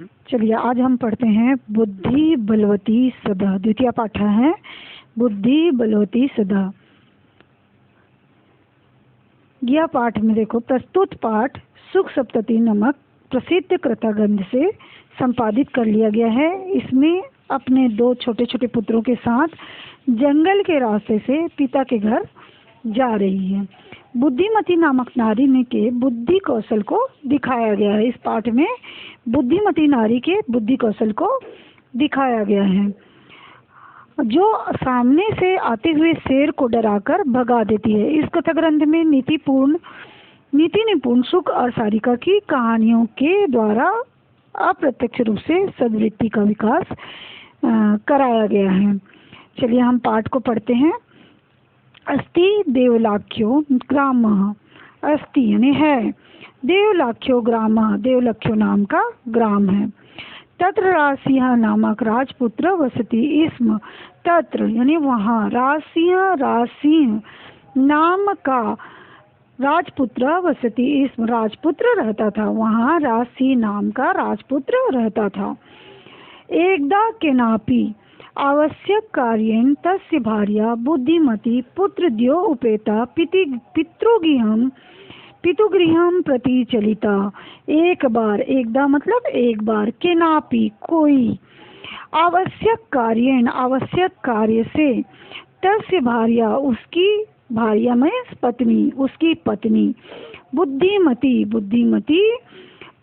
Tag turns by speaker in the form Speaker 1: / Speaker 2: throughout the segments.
Speaker 1: चलिए आज हम पढ़ते हैं बुद्धि बलवती सदा। द्वितीय पाठ है बुद्धि बलवती सदा। यह पाठ में देखो, प्रस्तुत पाठ सुख सप्तती नामक प्रसिद्ध कृता ग्रंथ से संपादित कर लिया गया है। इसमें अपने दो छोटे छोटे पुत्रों के साथ जंगल के रास्ते से पिता के घर जा रही है। बुद्धिमती नामक नारी ने के बुद्धि कौशल को दिखाया गया है। इस पाठ में बुद्धिमती नारी के बुद्धि कौशल को दिखाया गया है, जो सामने से आते हुए शेर को डराकर भगा देती है। इस कथा ग्रंथ में नीति निपुण सुख और सारिका की कहानियों के द्वारा अप्रत्यक्ष रूप से सद्वृत्ति का विकास कराया गया है। चलिए हम पाठ को पढ़ते हैं। अस्ति देवलाख्यो ग्रामः। अस्ति यानी है, देवलाख्यो ग्रामः देवलख्यो नाम का ग्राम है। तत्र राजसिंह नामक राजपुत्र वसति स्म। तत्र यानी वहाँ, राजसिंह नाम का राजपुत्र वसति स्म, राजपुत्र रहता था। वहाँ राजसिंह नाम का राजपुत्र रहता था। एकदा केनापि आवश्यक कार्येण तस्य भार्या बुद्धिमती पुत्रद्वयो उपेता पितुगृहं प्रति चलिता। एक बार, एकदा मतलब एक बार, केनापि कोई, आवश्यक कार्येण आवश्यक कार्य से, तस्य भार्या उसकी भार्या में पत्नी, उसकी पत्नी, बुद्धिमती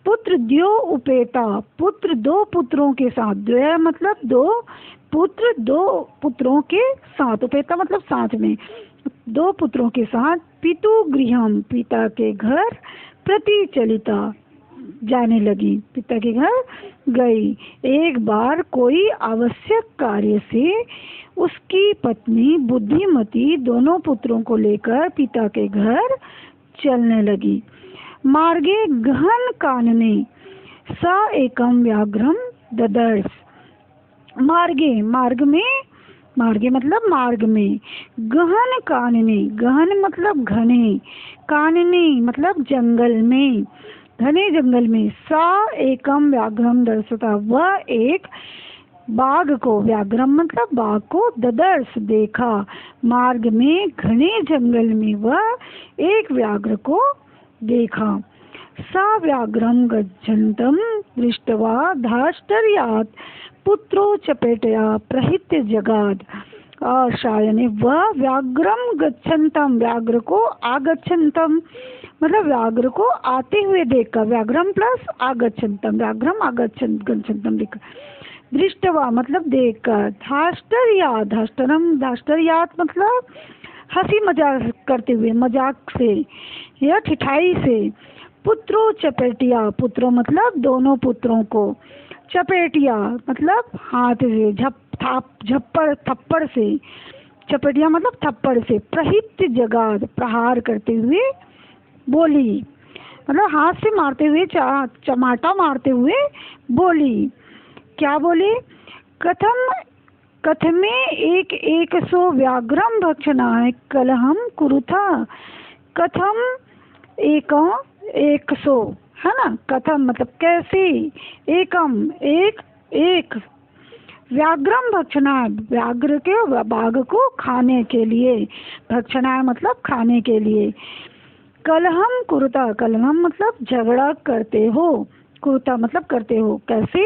Speaker 1: पुत्रद्वयो उपेता, पुत्र दो पुत्रों के साथ, द्वय मतलब दो पुत्र, दो पुत्रों के साथ, उपेता मतलब साथ में, दो पुत्रों के साथ, पितुगृहम पिता के घर, प्रति चलिता जाने लगी, पिता के घर गई। एक बार कोई आवश्यक कार्य से उसकी पत्नी बुद्धिमती दोनों पुत्रों को लेकर पिता के घर चलने लगी। मार्गे गहन कानने स एकम व्याघ्रम ददर्श। मार्गे मतलब मार्ग में, गहन कानने, गहन मतलब घने, कानने मतलब जंगल में, घने जंगल में, सा एकम व्याघ्रम दर्शता, वह एक बाघ को, व्याघ्रम मतलब बाघ को, ददर्श देखा। मार्ग में घने जंगल में वह एक व्याघ्र को देखा। सा व्याघ्रम गच्छन्तं दृष्ट्वा धाष्टर्यात् पुत्रो चपेटया प्रहित्य जगाद। और शायने वह व्याघ्रम गच्छन्तं, व्याघ्र को, आगच्छन्तं मतलब व्याघ्र को आते हुए देखकर, व्याघ्रम प्लस आगच्छन्तं, व्याघ्रम गच्छन्तं देखकर, दृष्टवा मतलब देखकर, धाष्टर्यात् मतलब हंसी मजाक करते हुए, मजाक से या ठिठाई से। पुत्रो चपेटिया, पुत्रों मतलब दोनों पुत्रों को, चपेटिया मतलब हाथ से, थप्पड़ से, चपेटिया मतलब थप्पड़ से, प्रहित जगाद प्रहार करते हुए बोली, मतलब हाथ से मारते हुए, चमाटा मारते हुए बोली। क्या बोले? कथमे एक सो व्याघ्रम भक्षणाय कलहम कुरुथा। कथम एक सो है ना, कथम मतलब कैसे, एकम एक व्याघ्रम भक्षणाय व्याघ्र के, बाघ को खाने के लिए, भक्षणाय मतलब खाने के लिए, कलहम कुरुता, कलहम मतलब झगड़ा करते हो, कुरुता मतलब करते हो, कैसे,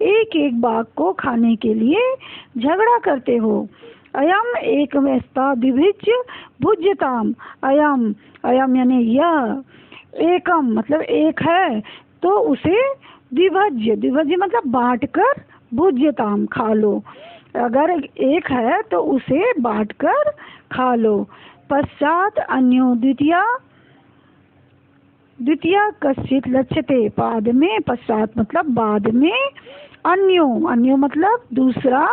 Speaker 1: एक बाघ को खाने के लिए झगड़ा करते हो। अयम एक व्यस्ता द्विभिज्य भुज्यताम, अयम यानी यह, एकम मतलब एक है तो उसे द्विभज्य मतलब बांटकर, भुज्यताम खा लो, अगर एक है तो उसे बांटकर खा लो। पश्चात अन्यो द्वितीय कश्चित लक्ष्यते, बाद में, पश्चात मतलब बाद में, अन्यो मतलब दूसरा,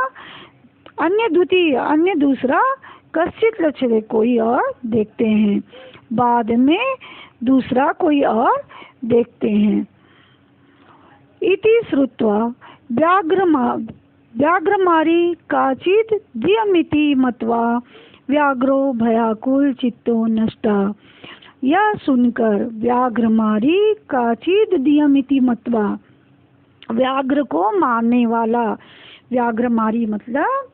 Speaker 1: अन्य दूसरा, कश्चित लक्ष्यते कोई और देखते हैं, बाद में दूसरा कोई और देखते हैं। इति श्रुत्वा व्याघ्रमारी काचित् धियमिति मत्वा व्याघ्रो भयाकुल चित्तो नष्टा। यह सुनकर व्याघ्रमारी काचित् धियमिति मत्वा, व्याघ्र को मारने वाला, व्याघ्र मारी मतलब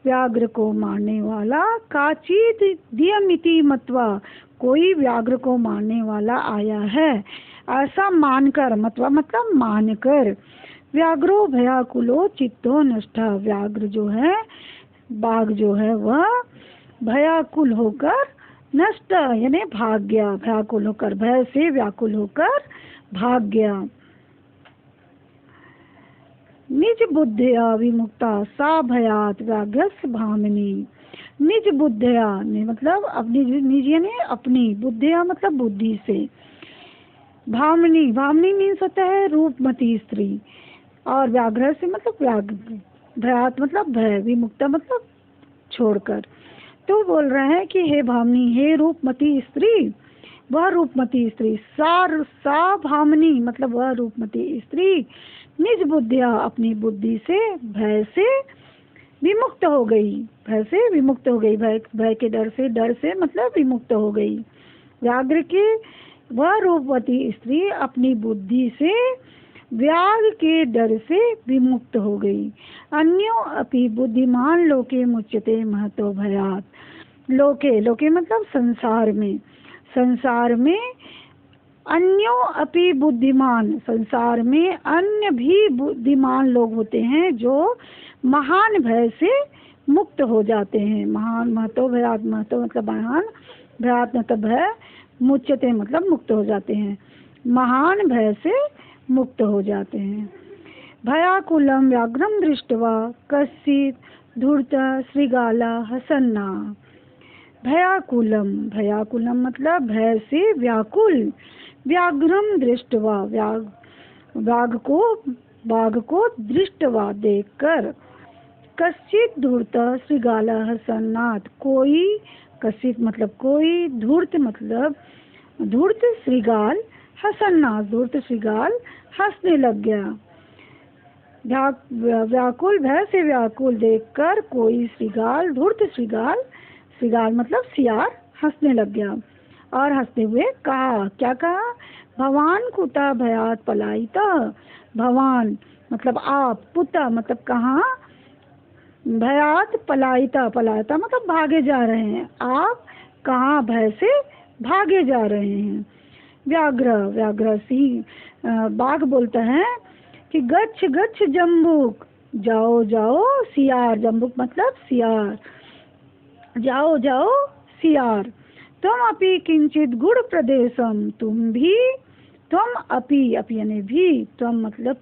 Speaker 1: व्याघ्र को मारने वाला, काचित दियमिति मत्वा, कोई व्याघ्र को मारने वाला आया है ऐसा मानकर, मतलब मानकर, व्याघ्रो भयाकुलो चित्तो नष्ट, व्याघ्र जो है, बाघ जो है वह भयाकुल होकर नष्ट यानी भाग गया, व्याकुल होकर, भय से व्याकुल होकर भाग गया। निज बुद्धिया विमुक्ता सा भयात व्याघ्रस्य भामिनी, निज बुद्धिया मतलब अपनी, निज यानी अपनी, बुद्धिया मतलब बुद्धि से, भामिनी, भामिनी मीन्स होता है रूपमती स्त्री, और व्याघ्र से मतलब व्याघ्र, भयात मतलब भय, विमुक्ता मतलब छोड़कर। तो बोल रहे हैं कि हे भामिनी, हे रूपमती स्त्री, वह रूपमती स्त्री, सा भामिनी मतलब वह रूपमती स्त्री, निज बुद्धिया अपनी बुद्धि से, भय से विमुक्त हो गई, भय से विमुक्त हो गई, भय के डर से मतलब विमुक्त हो गई। व्याघ्र के, वह रूपवती स्त्री अपनी बुद्धि से व्याघ्र के डर से विमुक्त हो गई। अन्यो अपि बुद्धिमान लोके मुच्यते महतो भयात, लोके, लोके मतलब संसार में, संसार में अन्यो अपि बुद्धिमान, संसार में अन्य भी बुद्धिमान लोग होते हैं जो महान भय से मुक्त हो जाते हैं। महान, महतो भयात, महतो मतलब महान, भयात मतलब भय, मुच्यते मतलब मुक्त हो जाते हैं, महान भय से मुक्त हो जाते हैं। भयाकुलम व्याघ्रम दृष्ट्वा कश्चित् धूर्त श्रृगाला हसन्ना, भयाकुलम, भयाकुलम मतलब भय से व्याकुल, व्याघ्रम दृष्ट्वा बाघ को दृष्ट्वा देखकर, कश्चित् धूर्त श्रृगाला हसन्नाथ, कोई, कश्चित् मतलब कोई, धूर्त मतलब धूर्त श्रृगाल, हसन्नाथ धूर्त श्रृगाल हंसने लग गया। व्याकुल, भय से व्याकुल देखकर कोई श्रृगाल, धूर्त श्रृगाल, श्रृगाल मतलब सियार, हंसने लग गया और हंसते हुए कहा, क्या कहा, भवान कुता भयात पलायिता, भवान मतलब आप, कुता मतलब कहाँ, भयात पलायिता, पलायिता मतलब भागे जा रहे हैं, आप कहाँ भय से भागे जा रहे हैं। व्याघ्र, व्याघ्र सिंह, बाघ बोलता है कि गच्छ गच्छ जम्बुक, जाओ जाओ सियार, जम्बुक मतलब सियार, जाओ जाओ सियार, तुम अपि किंचित गुड़ प्रदेशम, तुम भी, तुम अपि, अपि यानी भी, तुम मतलब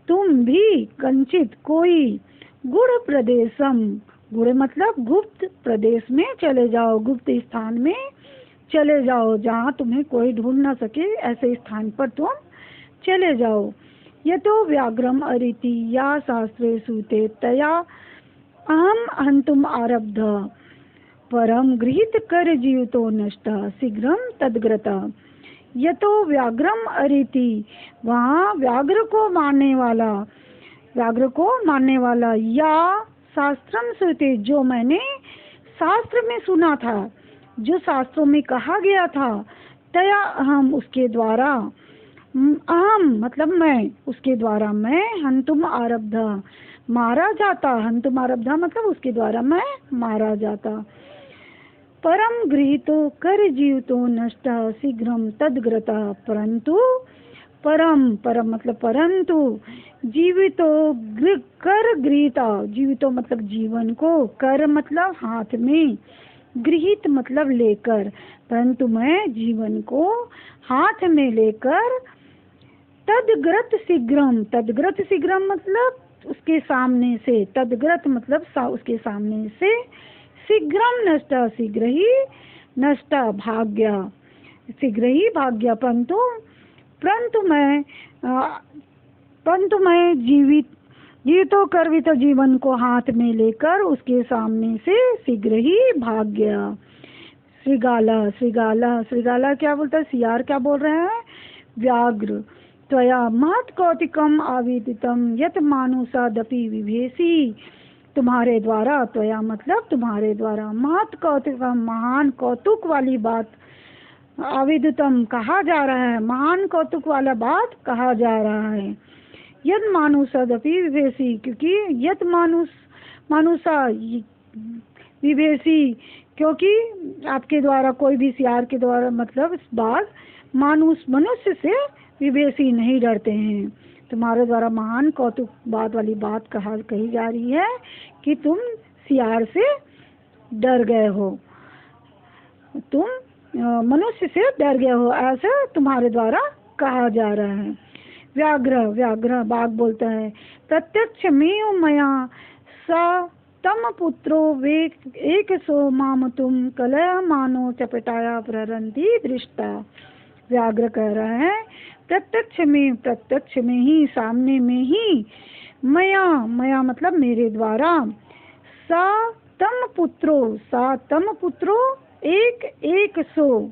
Speaker 1: तुम भी, कंचित कोई, गुड़ प्रदेशम, गुड़ मतलब गुप्त, प्रदेश में चले जाओ, गुप्त स्थान में चले जाओ, जहाँ तुम्हें कोई ढूंढ ना सके ऐसे स्थान पर तुम चले जाओ। यतो व्याघ्रम अरिति या शास्त्रे सूते तया अहम हंतुम आरब्ध, परम गृहीत कर जीवितो नष्ट शीघ्रम तदग्रता। यतो व्याघ्रम अरिति, वहाँ व्याघ्र को मारने वाला, व्याघ्र को मारने वाला, या शास्त्रम श्रुते, जो मैंने शास्त्र में सुना था, जो शास्त्रों में कहा गया था, तया अहम उसके द्वारा, अहम मतलब मैं, उसके द्वारा मैं, हंतुम आरब्ध मारा जाता, हंतुम आरब्ध मतलब उसके द्वारा मैं मारा जाता। परम गृहीतो कर जीवितो नष्ट शीघ्रम तदग्रता, परंतु परम, परम मतलब परंतु, जीवितो कर गृहीता, जीवितो मतलब जीवन को, कर मतलब हाथ में, गृहीत मतलब लेकर, परंतु मैं जीवन को हाथ में लेकर, तदग्रत शीघ्रम, तदग्रत शीघ्रम मतलब उसके सामने से, तदग्रत मतलब उसके सामने से, शीघ्रम नष्ट शीघ्र ही, नष्ट भाग गया, शीघ्र ही भाग गया, परंतु मैं जीवितो कर्वित जीवन को हाथ में लेकर उसके सामने से शीघ्र ही भाग गया। श्रृगाला, श्रृगाला, श्रृगाला क्या बोलता है, सियार क्या बोल रहे हैं, व्याघ्र, त्वया महत् कौतिकम आवेदितम यत मानुषादपि विभेसी, तुम्हारे द्वारा, त्वया मतलब तुम्हारे द्वारा, महत् कौतिकम महान कौतुक वाली बात, आवेदितम कहा जा रहा है, महान कौतुक वाला बात कहा जा रहा है, यद मानुषदपि विभेसी, क्योंकि यद मानुषा विभेसी, क्योंकि आपके द्वारा कोई भी सियार के द्वारा मतलब बाघ मनुष्य से विभेसी नहीं डरते हैं। तुम्हारे द्वारा महान कौतुक बात वाली बात कही जा रही है कि तुम सियार से डर गए हो, तुम मनुष्य से डर गए हो, ऐसा तुम्हारे द्वारा कहा जा रहा है। व्याघ्र बाघ बोलता है, प्रत्यक्ष में मया स तम पुत्रो वे एक सो माम तुम कलह मानो चपटाया प्ररंती दृष्टा। व्याघ्र कह रहा है प्रत्यक्ष में ही, सामने में ही, मया मतलब मेरे द्वारा, सा तम पुत्रो एक सो,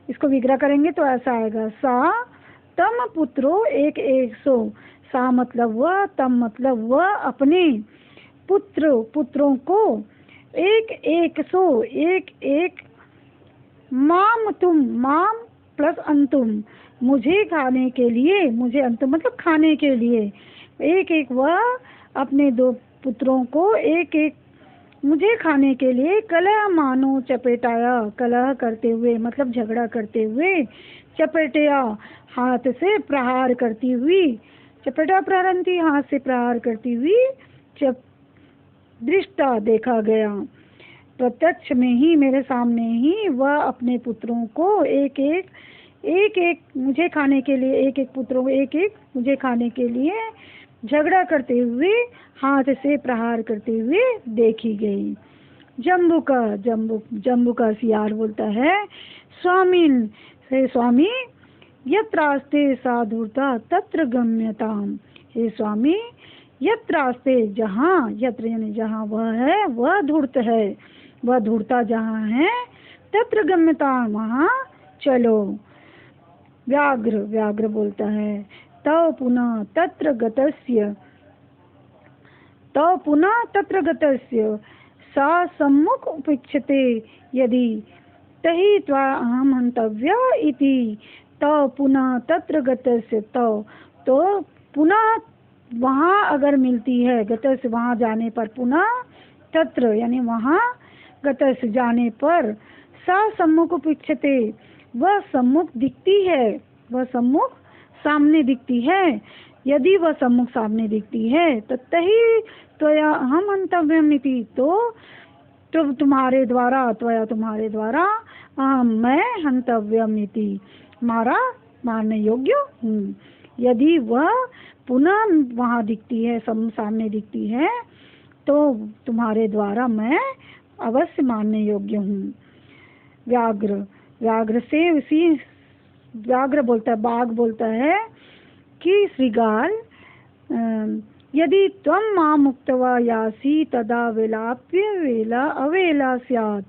Speaker 1: इसको विग्रह करेंगे तो ऐसा आएगा, सा तम पुत्रो एक सो। सा मतलब वह, तम मतलब वह अपने पुत्रों को, एक सो एक, माम प्लस अंतुम, मुझे खाने के लिए, मुझे अंतुम मतलब खाने के लिए, एक वह अपने दो पुत्रों को एक मुझे खाने के लिए, कलह मानो चपेटाया, कलह करते हुए मतलब झगड़ा करते हुए, चपेटिया हाथ से प्रहार करती हुई, चपेटा प्रहरंती हाथ से प्रहार करती हुई, दृष्टा देखा गया। प्रत्यक्ष में ही, मेरे सामने ही वह अपने पुत्रों को एक मुझे खाने के लिए, एक पुत्रों को एक मुझे खाने के लिए झगड़ा करते हुए, हाथ से प्रहार करते हुए देखी गई। जम्बू का सियार बोलता है, स्वामी यत्रास्ते साधुरता तत्र गम्यताम। हे स्वामी, यत्रास्ते जहाँ, यत्र यानी जहाँ वह है, वह धूर्त है, वह धूर्ता जहाँ है, तत्र गम्यताम वहाँ चलो। व्याघ्र बोलता है, तव पुनः तत्र गतस्य सा सम्मुख उपेक्षते यदि तहि त्वा अहम हंतव्य इति। तव पुनः तत्र गतस्य, तव तो पुनः वहाँ अगर मिलती है, गतस्य वहाँ जाने पर, पुनः तत्र यानी वहाँ गतस्य जाने पर, सा सम्मुख उपेक्षते वह सम्मुख दिखती है, वह सम्मुख सामने दिखती है, यदि वह सम्मुख सामने दिखती है तो तही त्वया अहम हंतव्यमिति, तो तुम्हारे द्वारा मैं हंतव्यमिति, मारा मारने योग्य हूँ। यदि वह पुनः वहाँ दिखती है, सामने दिखती है, तो तुम्हारे द्वारा मैं अवश्य मारने योग्य हूँ। व्याघ्र से उसी व्याघ्र बोलता है, बाघ बोलता है कि श्रीगाल, यदि त्वं मां मुक्त्वा यासि तदा वेलाप्य वेला अवेला स्यात्।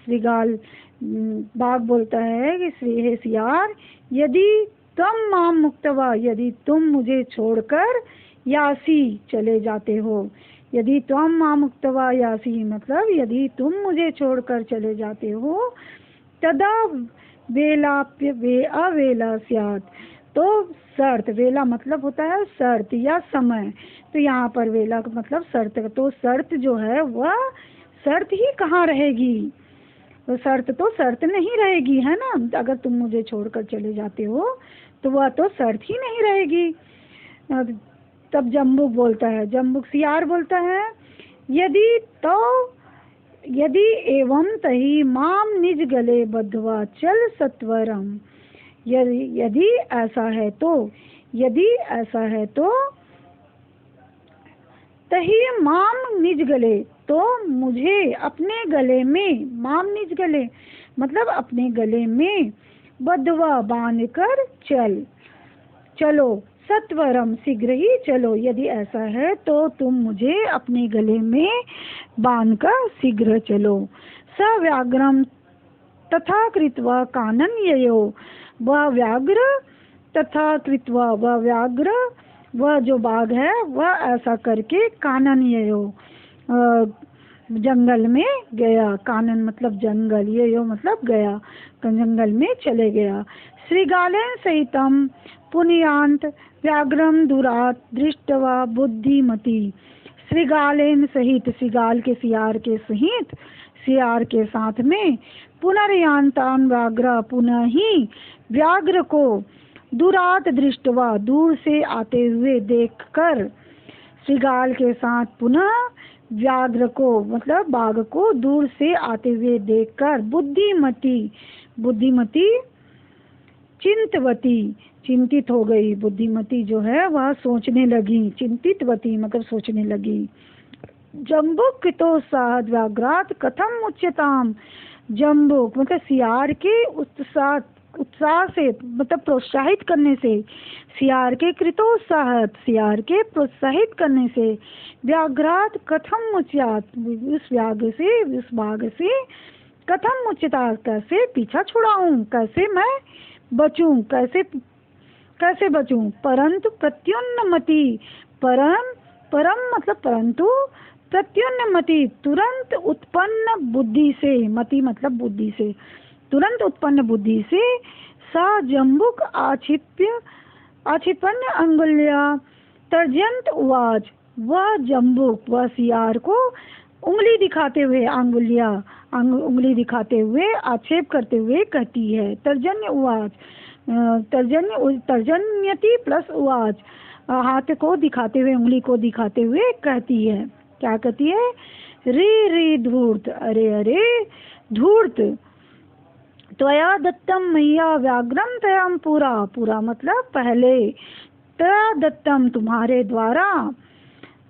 Speaker 1: श्रीगाल बाघ बोलता है कि हे सियार, यदि त्वं मां मुक्त्वा, यदि तुम मुझे छोड़कर यासी चले जाते हो, यदि त्वं मां मुक्त्वा यासी मतलब यदि तुम मुझे छोड़कर चले जाते हो, तदा वेलाप्य वे अवेला स्यात्, तो शर्त, वेला मतलब होता है शर्त या समय, तो यहाँ पर वेला का मतलब शर्त, तो शर्त जो है वह शर्त ही कहाँ रहेगी, तो शर्त नहीं रहेगी है ना। अगर तुम मुझे छोड़कर चले जाते हो तो वह तो शर्त ही नहीं रहेगी। तब जम्बुक बोलता है, जम्बुक सियार बोलता है, यदि एवं तही माम निज गले बद्धवा चल सत्वरम। यदि ऐसा है तो तही माम निज गले, तो मुझे अपने गले में, माम निज गले मतलब अपने गले में, बद्धवा बांधकर चलो, सत्वरम शीघ्र ही चलो। यदि ऐसा है तो तुम मुझे अपने गले में बांधकर शीघ्र चलो। स व्याघ्रम तथा कृत्वा काननययो, वह व्याघ्र तथा कृत्वा, वह व्याघ्र, वह जो बाघ है वह ऐसा करके काननययो जंगल में गया। कानन मतलब जंगल, ये यो मतलब गया, जंगल में चले गया। श्रीगालेन सहितं पुनयान्त व्याघ्रम दूरात् दृष्ट्वा बुद्धिमती। श्रीगालेन सहित, श्रीगाल के सियार के सहित, सियार के साथ में, पुनर्यांतान व्याघ्र, पुनः ही व्याघ्र को, दूरात दृष्टवा, दूर से आते हुए देखकर, श्रीगाल के साथ पुनः व्याघ्र को मतलब बाघ को दूर से आते हुए देखकर, बुद्धिमती, बुद्धिमती चिंतवती, चिंतित हो गई। बुद्धिमती जो है वह सोचने लगी, चिंतितवती मतलब सोचने लगी। जम्बुक कृतोत्साह व्याघ्रात कथम उच्यताम। जम्बुक मतलब सियार के उत्साह से मतलब प्रोत्साहित करने से, सियार के कृतोत्साह, सियार के प्रोत्साहित करने से, व्याघ्रात कथम उच्यात, उस व्याघ्र से, उस बाघ से, कथम उच्यता कैसे पीछा छुड़ाऊं, कैसे मैं बचूं, कैसे बचूं। परंतु प्रत्युन्नमति, परम मतलब परंतु, प्रत्युन्नमति तुरंत उत्पन्न बुद्धि से, मति मतलब बुद्धि से, तुरंत उत्पन्न बुद्धि से, सा जम्बुक आक्षिपन्न अंगुल्या तर्जंत उवाच, वह जम्बुक, वह सियार को उंगली दिखाते हुए, उंगली दिखाते हुए, आक्षेप करते हुए कहती है। तर्जन्य उवाच, तर्जन्यति प्लस उवाच, हाथ को दिखाते हुए, उंगली को दिखाते हुए कहती है। क्या कहती है? रे धूर्त, अरे अरे धूर्त, त्वया दत्तम मैया व्याघ्रम तयम पूरा, पूरा मतलब पहले, तया दत्तम तुम्हारे द्वारा,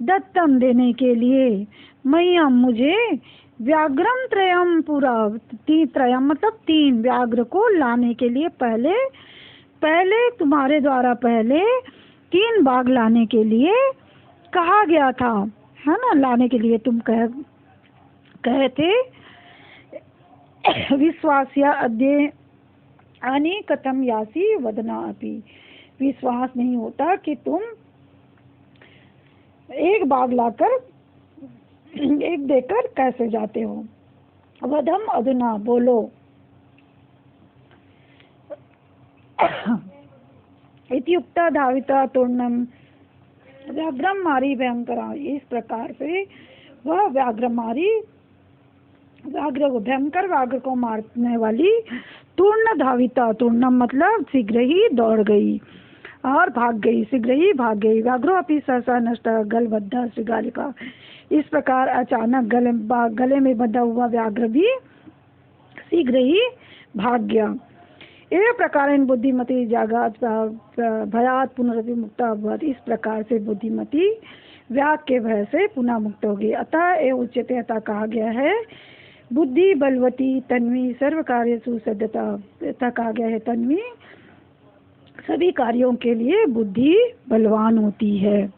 Speaker 1: दत्तम देने के लिए, मैया मुझे, व्याघ्रम त्रयम पूरा, त्रयम मतलब तीन, व्याघ्र को लाने के लिए पहले तुम्हारे द्वारा पहले 3 बाघ लाने के लिए कहा गया था, है ना, लाने के लिए तुम कहे थे। विश्वास्या अद्य आनी कथम यासी वदना अपि, विश्वास नहीं होता कि तुम एक बाघ लाकर एक देकर कैसे जाते हो। वधम अधुना, बोलो। इत्युक्ता धाविता तूर्णम व्याघ्रम मारी भयंकरा, इस प्रकार से वह भयंकर व्याघ्र को मारने वाली तूर्ण धाविता, तूर्णम मतलब शीघ्र ही दौड़ गई और भाग गई, शीघ्र ही भाग गई। व्याघ्रो अपि सहसा नष्ट गलबद्ध श्रीगालिका, इस प्रकार अचानक गले में बंधा हुआ व्याघ्र भी शीघ्र ही भाग गया। एवं प्रकार बुद्धिमती जागात भयात पुनरपि मुक्ता अभवत, इस प्रकार से बुद्धिमती व्याघ्र के भय से पुनः मुक्त हो गई। अतः एवं उच्यते, अतः कहा गया है, बुद्धि बलवती तन्वी सर्व कार्य सुसज्जता, अतः कहा गया है तन्वी सभी कार्यों के लिए बुद्धि बलवान होती है।